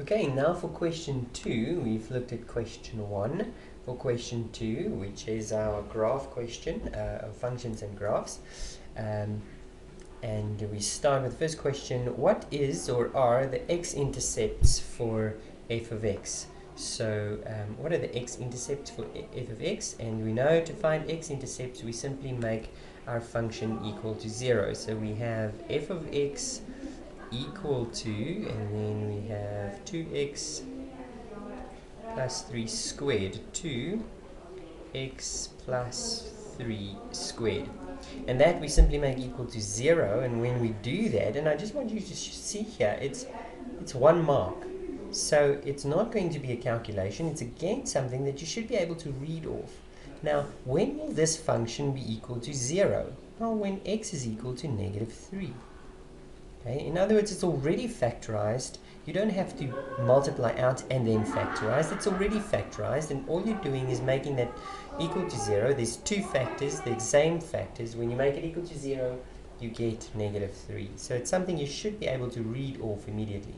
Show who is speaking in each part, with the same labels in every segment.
Speaker 1: Okay, now for question 2, we've looked at question 1. For question 2, which is our graph question of functions and graphs, and we start with the first question: what is or are the x-intercepts for f of x? So what are the x-intercepts for f of x? And we know to find x-intercepts we simply make our function equal to 0. So we have f of x equal to, and then we have 2x plus 3 squared, 2x plus 3 squared. And that we simply make equal to 0, and when we do that, and I just want you to see here, it's 1 mark. So it's not going to be a calculation, it's again something that you should be able to read off. Now, when will this function be equal to 0? Well, when x is equal to negative 3. Okay? In other words, it's already factorized. You don't have to multiply out and then factorize. It's already factorized, and all you're doing is making that equal to 0. There's two factors, the same factors. When you make it equal to 0, you get negative 3. So it's something you should be able to read off immediately.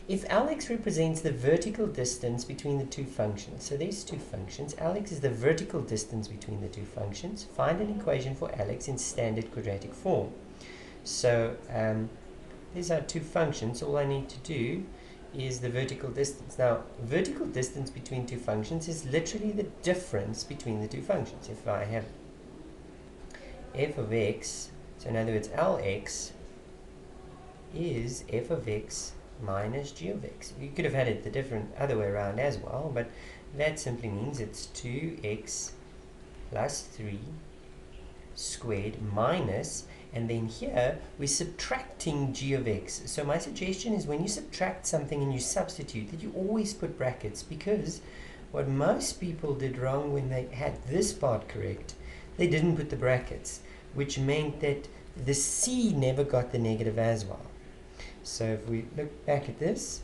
Speaker 1: If Lx represents the vertical distance between the two functions, so there's two functions. Lx is the vertical distance between the two functions. Find an equation for Lx in standard quadratic form. So these are two functions. All I need to do is the vertical distance. Now, vertical distance between two functions is literally the difference between the two functions. If I have f of x, so in other words, Lx is f of x minus g of x. You could have had it the different other way around as well, but that simply means it's 2x plus 3 squared minus, and then here we're subtracting g of x. So my suggestion is when you subtract something and you substitute, that you always put brackets, because what most people did wrong when they had this part correct, they didn't put the brackets, which meant that the c never got the negative as well. So if we look back at this,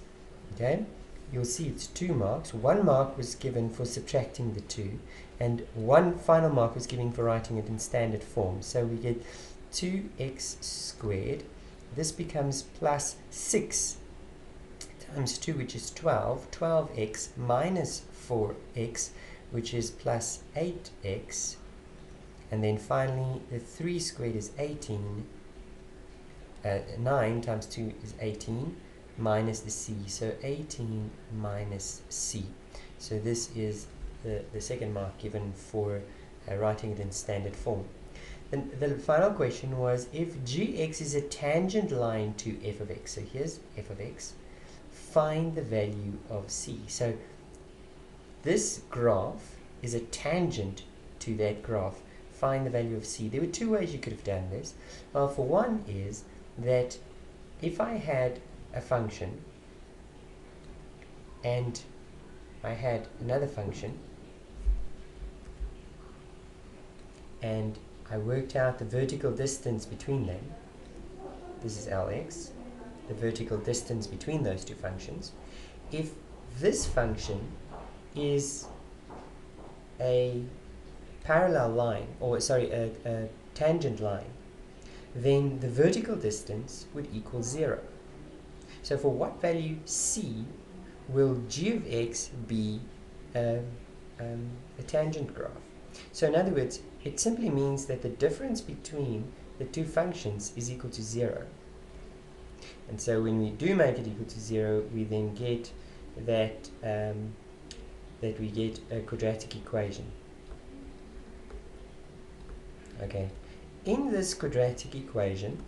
Speaker 1: okay, you'll see it's 2 marks. 1 mark was given for subtracting the 2, and 1 final mark was given for writing it in standard form. So we get 2x squared. This becomes plus 6 times 2, which is 12. 12x minus 4x, which is plus 8x. And then finally, the 3 squared is 18. 9 times 2 is 18 minus the c. So 18 minus c. So this is the second mark given for writing it in standard form. Then the final question was, if gx is a tangent line to f of x, so here's f of x, find the value of c. So this graph is a tangent to that graph. Find the value of c. There were two ways you could have done this. Well, for one is that if I had a function and I had another function and I worked out the vertical distance between them, this is Lx, the vertical distance between those two functions. If this function is a parallel line, or sorry, a tangent line, then the vertical distance would equal 0. So for what value c will g of x be a tangent graph? So in other words, it simply means that the difference between the two functions is equal to 0. And so when we do make it equal to 0, we then get that, that we get a quadratic equation. Okay. In this quadratic equation,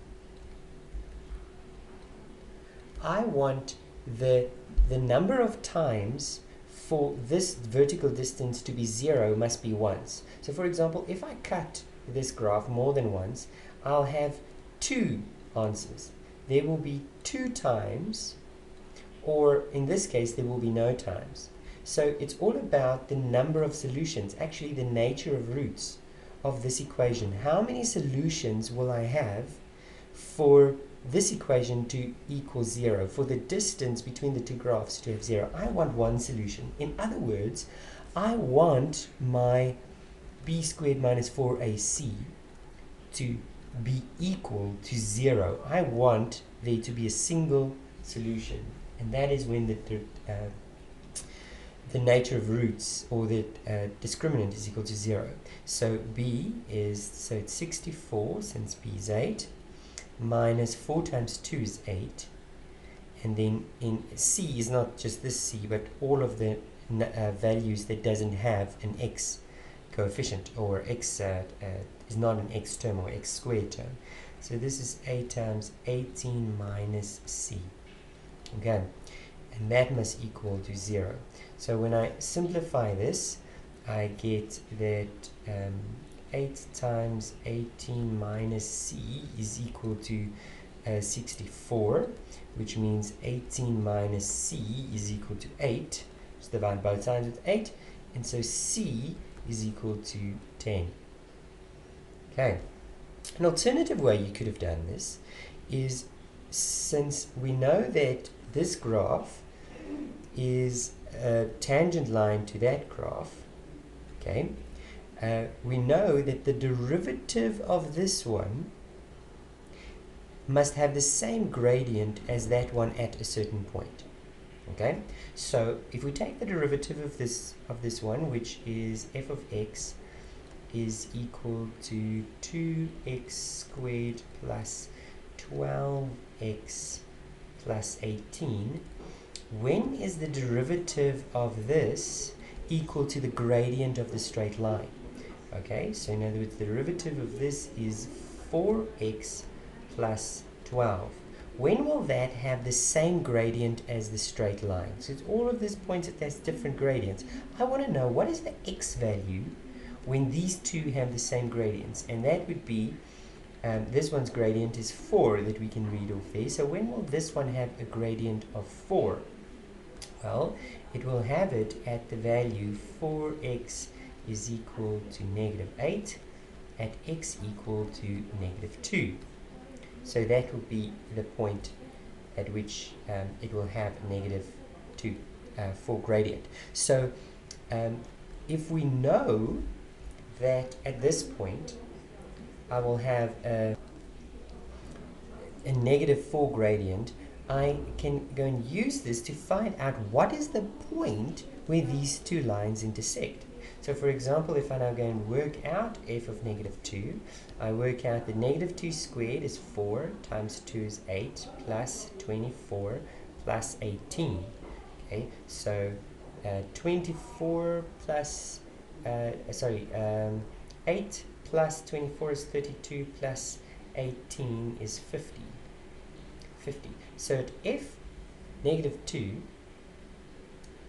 Speaker 1: I want the number of times for this vertical distance to be 0 must be once. So for example, if I cut this graph more than once, I'll have 2 answers. There will be 2 times, or in this case, there will be no times. So it's all about the number of solutions, actually the nature of roots of this equation. How many solutions will I have for this equation to equal 0, for the distance between the two graphs to have 0? I want one solution. In other words, I want my b squared minus 4ac to be equal to 0. I want there to be a single solution, and that is when the nature of roots, or the discriminant, is equal to 0. So b is, so it's 64, since b is 8, minus 4 times 2 is 8, and then in c is not just this c, but all of the values that doesn't have an x coefficient, or x is not an x term or x squared term. So this is 8 times 18 minus c. Okay, and that must equal to 0. So when I simplify this, I get that 8 times 18 minus c is equal to 64, which means 18 minus c is equal to 8. Just divide both sides with 8, and so c is equal to 10. Okay, an alternative way you could have done this is, since we know that this graph is a tangent line to that graph, okay, we know that the derivative of this one must have the same gradient as that one at a certain point. Okay, so if we take the derivative of this one, which is f of x is equal to 2x squared plus 12x plus 18, when is the derivative of this equal to the gradient of the straight line? Okay, so in other words, the derivative of this is 4x plus 12. When will that have the same gradient as the straight line? So it's all of these points that has different gradients. I want to know, what is the x value when these two have the same gradients? And that would be, this one's gradient is 4 that we can read off there. So when will this one have a gradient of 4? Well, it will have it at the value 4x is equal to negative 8 at x equal to negative 2. So that will be the point at which it will have negative 2 for gradient. So if we know that at this point I will have a negative 4 gradient, I can go and use this to find out what is the point where these two lines intersect. So for example, if I now go and work out f of negative 2, I work out that negative 2 squared is 4 times 2 is 8 plus 24 plus 18. Okay, so 24 plus, 8 plus 24 is 32 plus 18 is 50. So at f negative 2,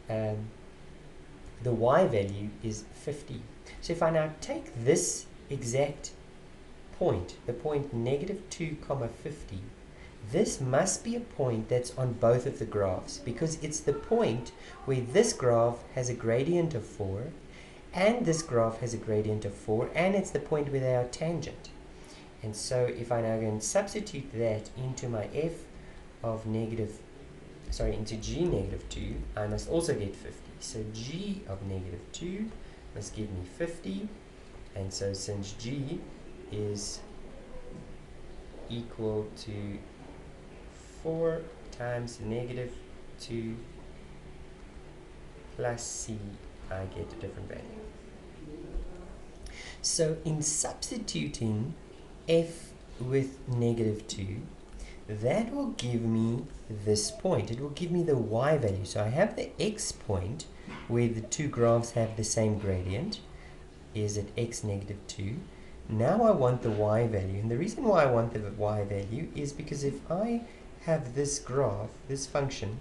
Speaker 1: the y value is 50. So if I now take this exact point, the point negative 2 comma 50, this must be a point that's on both of the graphs, because it's the point where this graph has a gradient of 4 and this graph has a gradient of 4, and it's the point where they are tangent. And so if I now go and substitute that into my f of into g negative 2, I must also get 50. So g of negative 2 must give me 50, and so since g is equal to 4 times negative 2 plus c, I get a different value. So in substituting f with negative 2, that will give me this point. It will give me the y value. So I have the x point where the two graphs have the same gradient, is at x negative 2. Now I want the y value, and the reason why I want the y value is because if I have this graph, this function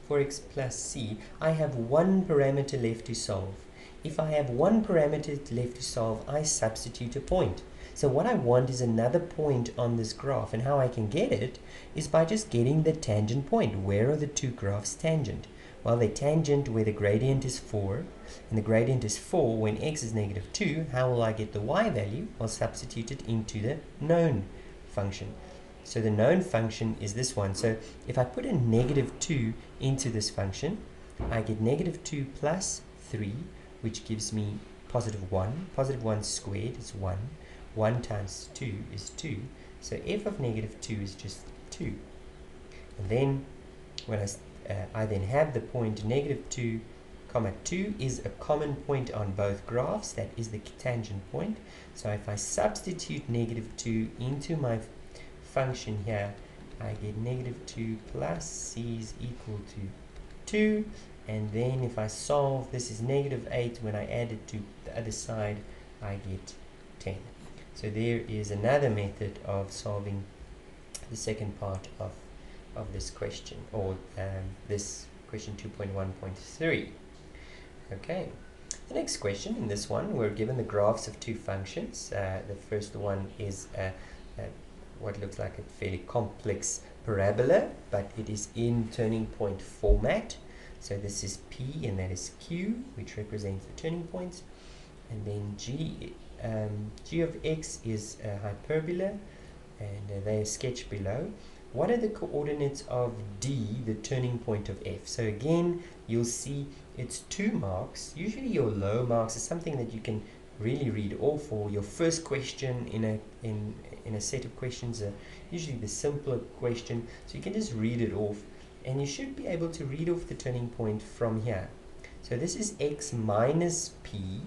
Speaker 1: for x plus c, I have one parameter left to solve. If I have one parameter left to solve, I substitute a point. So what I want is another point on this graph, and how I can get it is by just getting the tangent point. Where are the two graphs tangent? Well, they're tangent where the gradient is 4, and the gradient is 4 when x is negative 2. How will I get the y value? I'll substitute it into the known function. So the known function is this one. So if I put a negative 2 into this function, I get negative 2 plus 3, which gives me positive 1. Positive 1 squared is 1. 1 times 2 is 2. So f of negative 2 is just 2. And then when I then have the point negative 2, comma 2 is a common point on both graphs. That is the tangent point. So if I substitute negative 2 into my function here, I get negative 2 plus c is equal to 2. And then if I solve, this is negative 8. When I add it to the other side, I get 10. So there is another method of solving the second part of this question, or this question 2.1.3. Okay, the next question, in this one, we're given the graphs of two functions. The first one is what looks like a fairly complex parabola, but it is in turning point format. So this is P and that is Q, which represents the turning points. And then G of x is a hyperbola, and they are sketched below. What are the coordinates of D, the turning point of F? So again, you'll see it's 2 marks. Usually your low marks is something that you can really read off, or your first question in a set of questions, usually the simpler question, so you can just read it off, and you should be able to read off the turning point from here. So this is x minus p.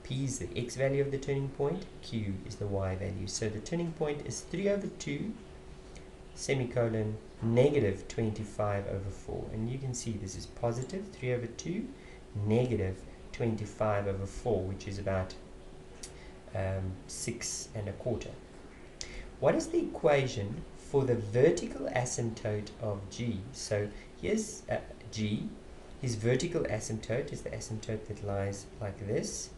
Speaker 1: P is the x value of the turning point, q is the y value. So the turning point is 3 over 2 semicolon negative 25 over 4, and you can see this is positive 3 over 2 negative 25 over 4, which is about 6 1/4. What is the equation for the vertical asymptote of G? So here's G. His vertical asymptote is the asymptote that lies like this,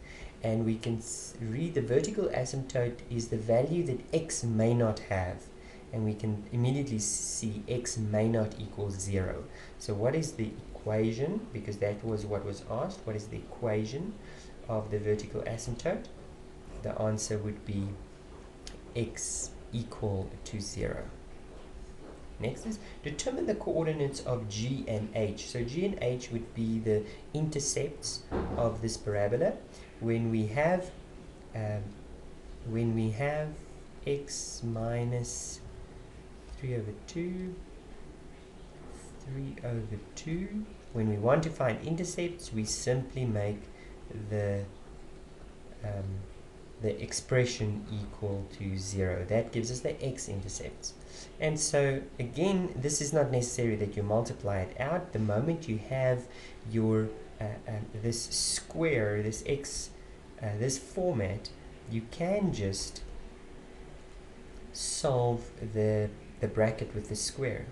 Speaker 1: and we can read the vertical asymptote is the value that x may not have, and we can immediately see x may not equal 0. So what is the equation? Because that was what was asked. What is the equation of the vertical asymptote? The answer would be x equal to 0. Next is determine the coordinates of G and H. So G and H would be the intercepts of this parabola. When we have x minus 3 over 2, 3 over 2, when we want to find intercepts, we simply make the expression equal to 0. That gives us the x-intercepts. And so again, this is not necessary that you multiply it out. The moment you have your this square, this x, this format, you can just solve the bracket with the square,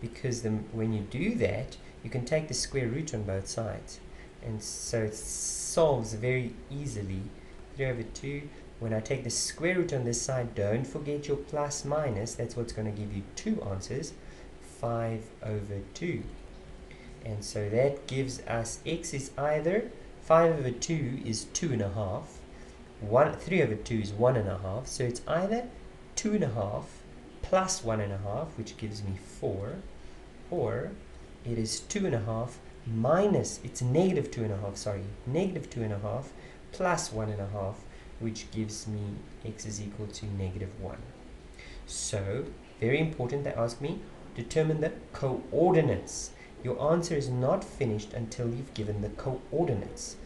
Speaker 1: because when you do that, you can take the square root on both sides, and so it solves very easily. 3 over 2, when I take the square root on this side, don't forget your plus minus, that's what's going to give you 2 answers, 5 over 2. And so that gives us x is either 5 over 2 is 2.5, 3 over 2 is 1.5, so it's either 2.5 plus 1.5, which gives me 4, or it is 2.5 minus, it's negative 2.5, sorry, negative 2.5 plus 1.5, which gives me x is equal to negative 1. So, very important, they ask me, determine the coordinates. Your answer is not finished until you've given the coordinates.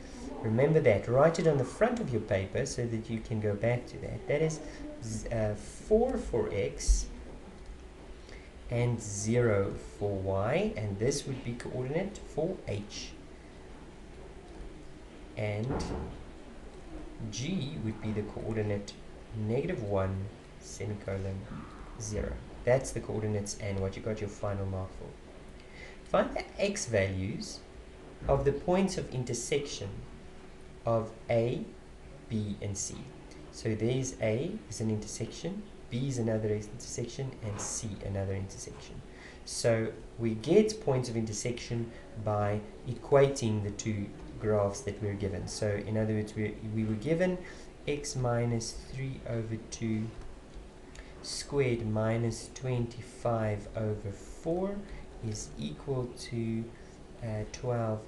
Speaker 1: Remember that. Write it on the front of your paper so that you can go back to that. That is 4 for x and 0 for y, and this would be coordinate for h. And G would be the coordinate negative 1 semicolon 0. That's the coordinates and what you got your final mark for. Find the x values of the points of intersection of A, B, and C. So there's A is an intersection, B is another intersection, and C another intersection. So we get points of intersection by equating the two graphs that we're given. So in other words, we were given x minus 3 over 2 squared minus 25 over 4 is equal to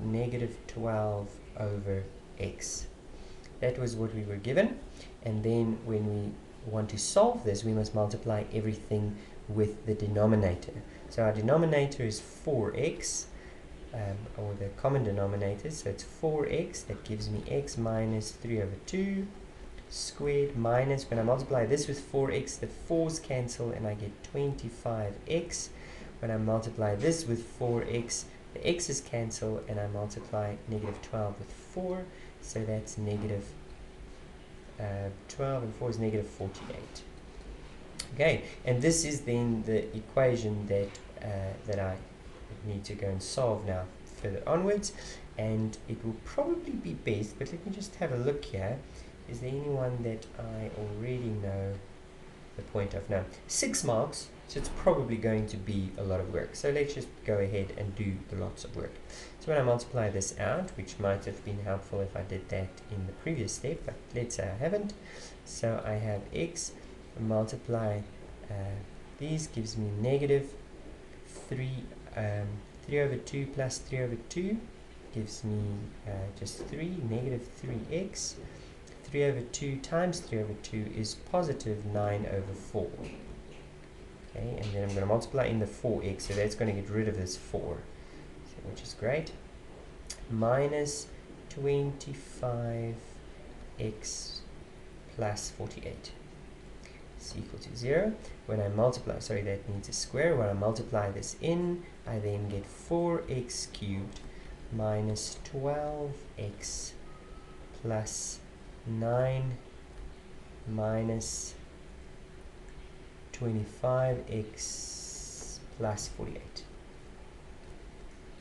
Speaker 1: negative 12 over x. That was what we were given, and then when we want to solve this, we must multiply everything with the denominator. So our denominator is 4x, or the common denominator, so it's 4x, that gives me x minus 3 over 2 squared minus, when I multiply this with 4x, the 4's cancel and I get 25x. When I multiply this with 4x, the x's cancel and I multiply negative 12 with 4, so that's negative 12 and 4 is negative 48. Okay, and this is then the equation that that I need to go and solve now further onwards, and it will probably be best, but let me just have a look here. Is there anyone that I already know the point of? No, 6 marks, so it's probably going to be a lot of work. So let's just go ahead and do the lots of work. So when I multiply this out, which might have been helpful if I did that in the previous step, but let's say I haven't. So I have x, multiply these, gives me negative 3 over 2 plus 3 over 2, gives me just 3, negative 3x. 3 over 2 times 3 over 2 is positive 9 over 4. Okay, and then I'm going to multiply in the 4x, so that's going to get rid of this 4, so, which is great. Minus 25x plus 48 is equal to 0. When I multiply, sorry, that needs a square. When I multiply this in, I then get 4x cubed minus 12x plus 9 minus 25x plus 48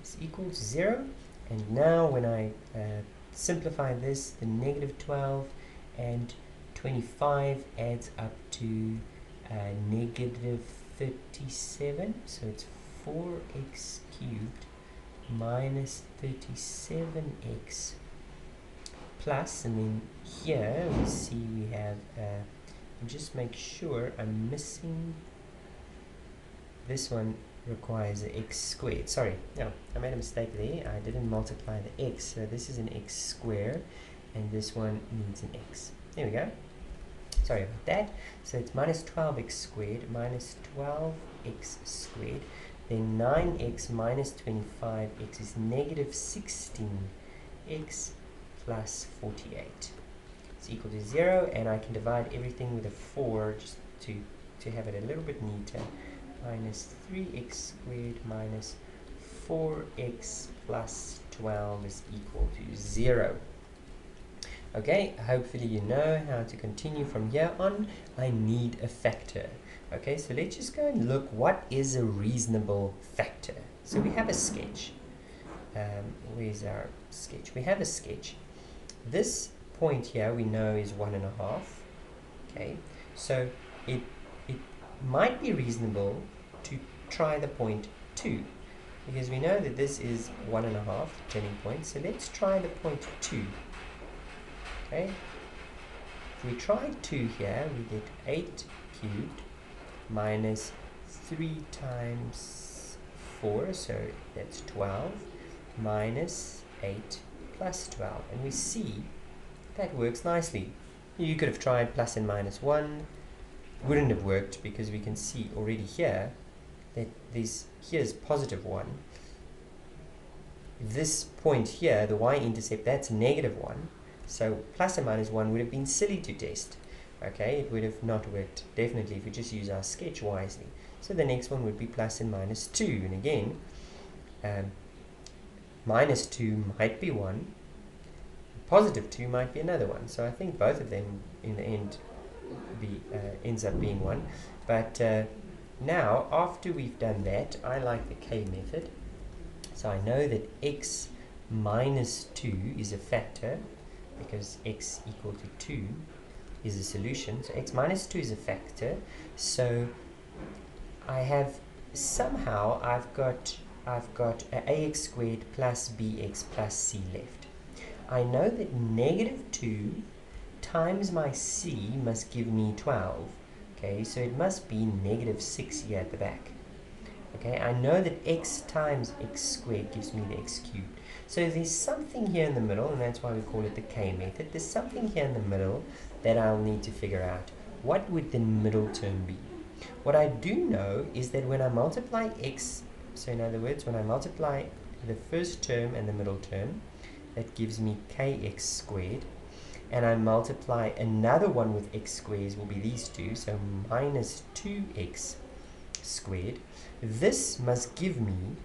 Speaker 1: is equal to 0. And now when I simplify this, the negative 12 and 25 adds up to negative 37, so it's 4x cubed minus 37x plus, and then here we see we have just make sure I'm missing this one, requires an x squared. Sorry, no, I made a mistake there. I didn't multiply the x, so this is an x squared and this one needs an x. There we go. Sorry about that. So it's minus 12x squared minus 12x squared, then 9x minus 25x is negative 16x plus 48. It's equal to 0, and I can divide everything with a 4 just to have it a little bit neater. Minus 3x squared minus 4x plus 12 is equal to 0. Okay, hopefully you know how to continue from here on. I need a factor. Okay, so let's just go and look what is a reasonable factor. So we have a sketch. Where's our sketch? We have a sketch. This point here we know is 1.5. Okay, so it might be reasonable to try the point 2, because we know that this is 1.5 turning point. So let's try the point 2. Okay, if we try 2 here, we get 8 cubed minus 3 times 4, so that's 12, minus 8 plus 12, and we see that works nicely. You could have tried plus and minus 1, wouldn't have worked, because we can see already here that here's positive 1. This point here, the y-intercept, that's negative 1. So plus and minus 1 would have been silly to test. Okay, it would have not worked, definitely, if we just use our sketch wisely. So the next one would be plus and minus 2. And again, minus 2 might be 1. Positive 2 might be another one. So I think both of them in the end ends up being 1. But now, after we've done that, I like the K method. So I know that x minus 2 is a factor, because x equal to 2 is a solution. So x minus 2 is a factor. So I have somehow I've got ax squared plus bx plus c left. I know that negative 2 times my c must give me 12. Okay, so it must be negative 6 here at the back. Okay, I know that x times x squared gives me the x cubed. So there's something here in the middle, and that's why we call it the K method. There's something here in the middle that I'll need to figure out. What would the middle term be? What I do know is that when I multiply x, so in other words, when I multiply the first term and the middle term, that gives me kx squared, and I multiply another one with x squares, will be these two, so minus 2x squared. This must give me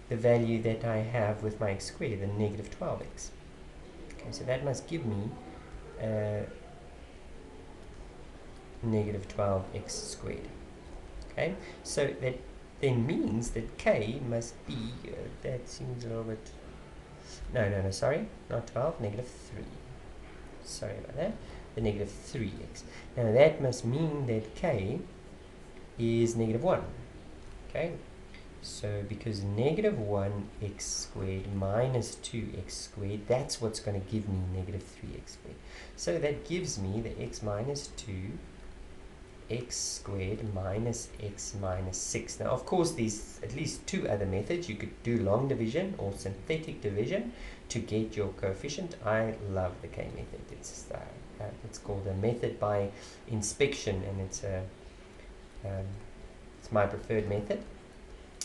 Speaker 1: the value that I have with my x squared, the negative 12x. Okay, so that must give me negative 12x squared. Okay, so that then means that k must be, that seems a little bit, no, sorry, not 12, negative 3. Sorry about that, the negative 3x. Now that must mean that k is negative 1. Okay, so because negative 1x squared minus 2x squared, that's what's going to give me negative 3x squared. So that gives me the x minus 2 x squared minus x minus 6. Now, of course, there's at least two other methods. You could do long division or synthetic division to get your coefficient. I love the K method. It's called a method by inspection, and it's my preferred method.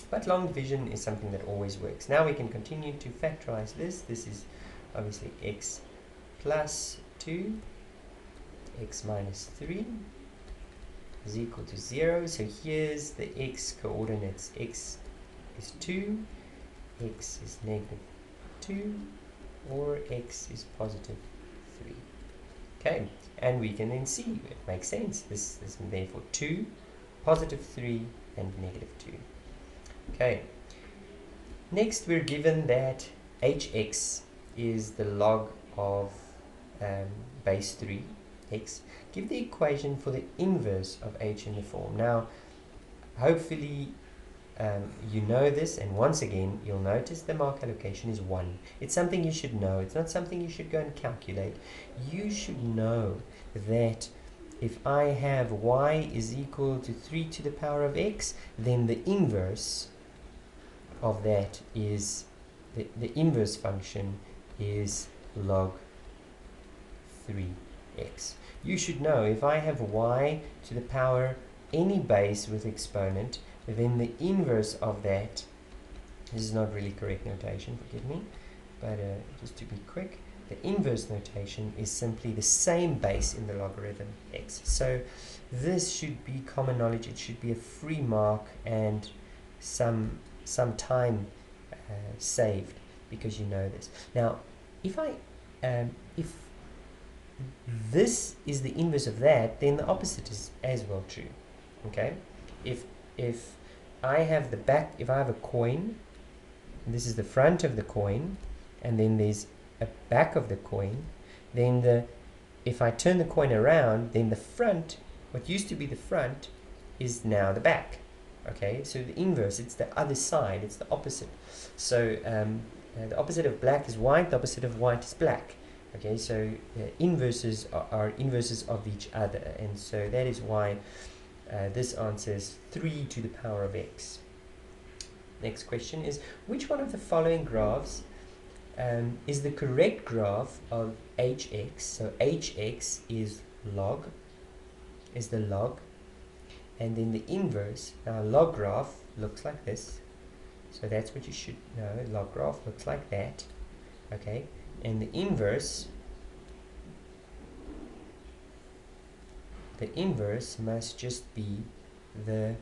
Speaker 1: But long division is something that always works. Now we can continue to factorize this. This is obviously x plus 2, x minus 3 is equal to 0. So here's the x coordinates. X is 2, x is negative 2, or x is positive 3. Okay, and we can then see it makes sense. This is therefore 2, positive 3, and negative 2. Okay, next we're given that hx is the log of base 3 x. Give the equation for the inverse of h in the form. Now, hopefully you know this, and once again, you'll notice the mark allocation is 1. It's something you should know. It's not something you should go and calculate. You should know that if I have y is equal to 3 to the power of x, then the inverse of that is, the inverse function is log 3x. You should know if I have y to the power any base with exponent, then the inverse of that, this is not really correct notation, forgive me, but just to be quick, the inverse notation is simply the same base in the logarithm x. So this should be common knowledge. It should be a free mark and some time saved because you know this. Now, if this is the inverse of that, then the opposite is as well true. Okay, if I have the back, if I have a coin, and this is the front of the coin, and then there's a back of the coin, then if I turn the coin around, then the front, what used to be the front, is now the back. Okay, so the inverse, it's the other side, it's the opposite. So the opposite of black is white, the opposite of white is black. Okay, so inverses are inverses of each other, and so that is why this answer is 3 to the power of x. Next question is, which one of the following graphs is the correct graph of hx? So hx is the log, and then the inverse. Now log graph looks like this, so that's what you should know. Log graph looks like that. Okay, and the inverse must just be the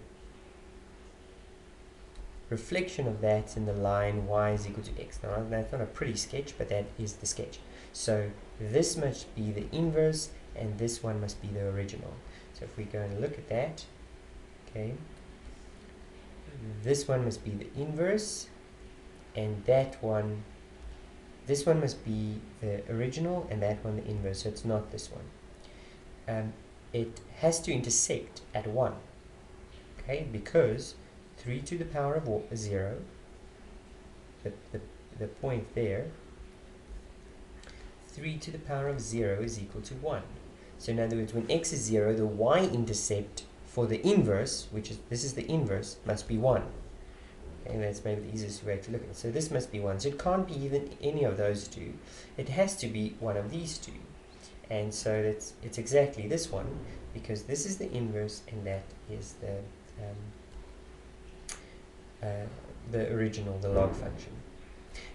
Speaker 1: reflection of that in the line y is equal to x. Now that's not a pretty sketch, but that is the sketch. So this must be the inverse, and this one must be the original. So if we go and look at that, okay, this one must be the inverse, and that one, this one must be the original, and that one the inverse. So it's not this one. It has to intersect at 1, okay, because 3 to the power of 0, the point there, 3 to the power of 0 is equal to 1. So in other words, when x is 0, the y-intercept for the inverse, which is, this is the inverse, must be 1. And that's maybe the easiest way to look at it. So this must be 1. So it can't be even any of those two. It has to be one of these two. And so it's exactly this one. because this is the inverse and that is the original, the log function.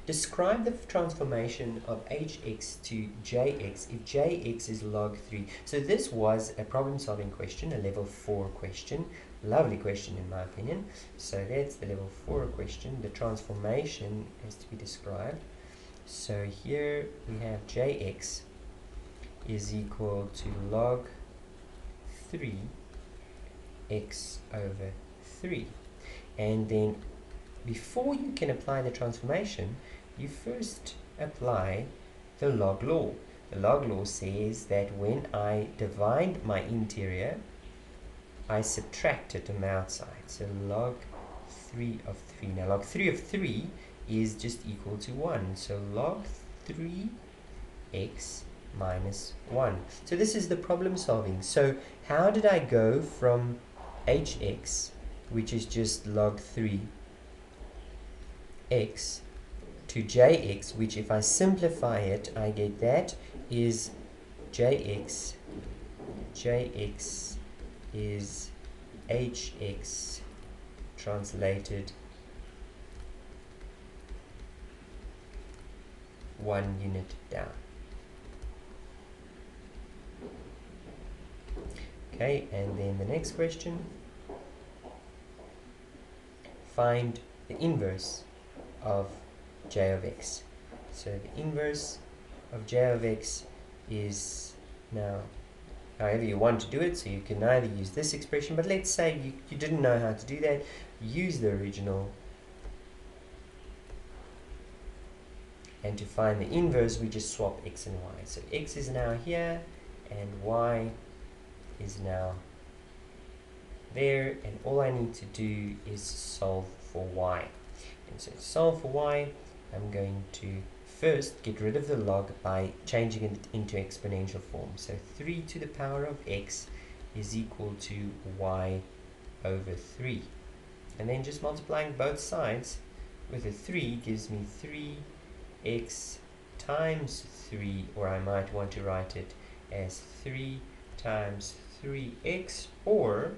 Speaker 1: Describe the transformation of hx to jx if jx is log 3. So this was a problem-solving question, a level 4 question. Lovely question in my opinion. So that's the level 4 question. The transformation has to be described. So here we have jx is equal to log 3 x over 3. And then before you can apply the transformation, you first apply the log law. The log law says that when I divide my interior, I subtract it on the outside. So log 3 of 3. Now log 3 of 3 is just equal to 1. So log 3x minus 1. So this is the problem solving. So how did I go from hx, which is just log 3x, to jx, which if I simplify it, I get that is jx is hx translated 1 unit down. Okay, and then the next question, find the inverse of j of x. So the inverse of j of x is, now however you want to do it, so you can either use this expression, but let's say you didn't know how to do that, use the original, and to find the inverse we just swap x and y. So x is now here and y is now there, and all I need to do is solve for y. And so to solve for y, I'm going to first get rid of the log by changing it into exponential form. So 3 to the power of x is equal to y over 3. And then just multiplying both sides with a 3 gives me 3x times 3, or I might want to write it as 3 times 3x, or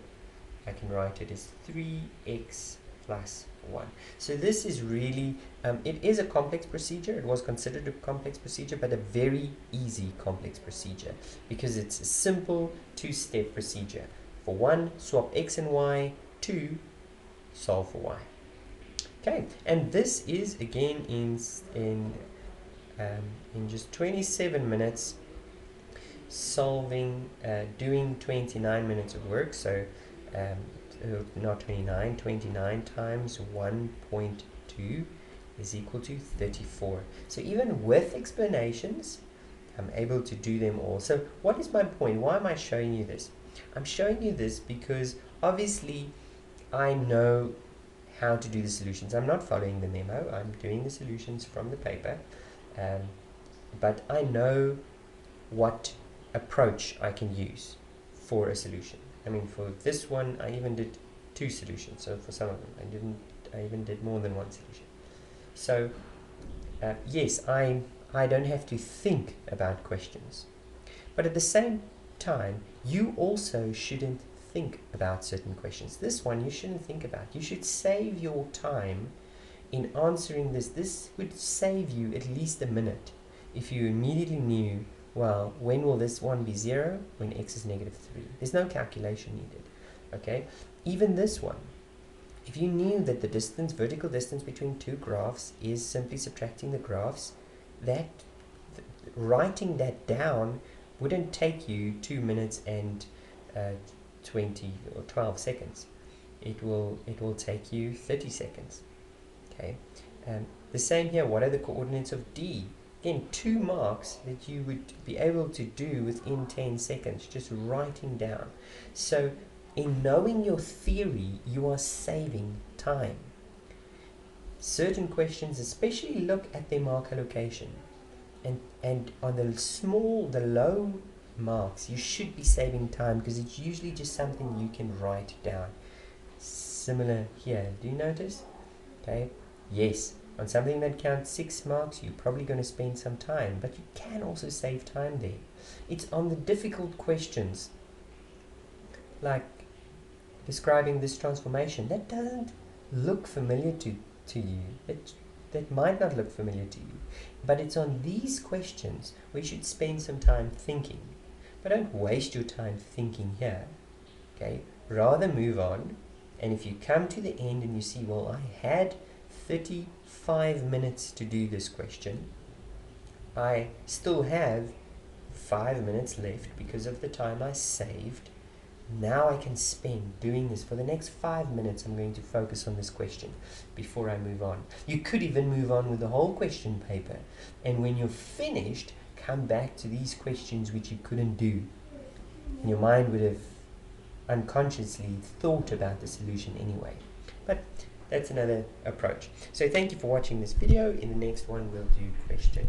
Speaker 1: I can write it as 3x plus 1. So this is really, it is a complex procedure. It was considered a complex procedure, but a very easy complex procedure because it's a simple two-step procedure. For 1, swap x and y. 2, solve for y. Okay, and this is again in just 27 minutes solving, doing 29 minutes of work. So not 29, 29 times 1.2 is equal to 34. So even with explanations, I'm able to do them all. So what is my point? Why am I showing you this? I'm showing you this because obviously I know how to do the solutions. I'm not following the memo. I'm doing the solutions from the paper. But I know what approach I can use for a solution. I mean, for this one, I even did 2 solutions. So for some of them, I even did more than 1 solution. So yes, I don't have to think about questions. But at the same time, you also shouldn't think about certain questions. This one you shouldn't think about. You should save your time in answering this. This would save you at least a minute if you immediately knew, well, when will this one be 0? When x is negative 3. There's no calculation needed. Okay? Even this one, if you knew that the distance, vertical distance between 2 graphs is simply subtracting the graphs, writing that down wouldn't take you 2 minutes and 20 or 12 seconds. It will take you 30 seconds. Okay? The same here. What are the coordinates of D? Again, 2 marks that you would be able to do within 10 seconds, just writing down. So in knowing your theory, you are saving time. Certain questions, especially look at their mark allocation. And on the low marks, you should be saving time because it's usually just something you can write down. Similar here, do you notice? Okay, yes, on something that counts 6 marks, you're probably going to spend some time, but you can also save time there. It's on the difficult questions like describing this transformation, that doesn't look familiar to you. That might not look familiar to you. But it's on these questions we should spend some time thinking. But don't waste your time thinking here. Okay? Rather move on. And if you come to the end and you see, well, I had 35 minutes to do this question. I still have 5 minutes left because of the time I saved. Now I can spend doing this. For the next 5 minutes, I'm going to focus on this question before I move on. You could even move on with the whole question paper. And when you're finished, come back to these questions which you couldn't do. And your mind would have unconsciously thought about the solution anyway. But that's another approach. So thank you for watching this video. In the next one, we'll do question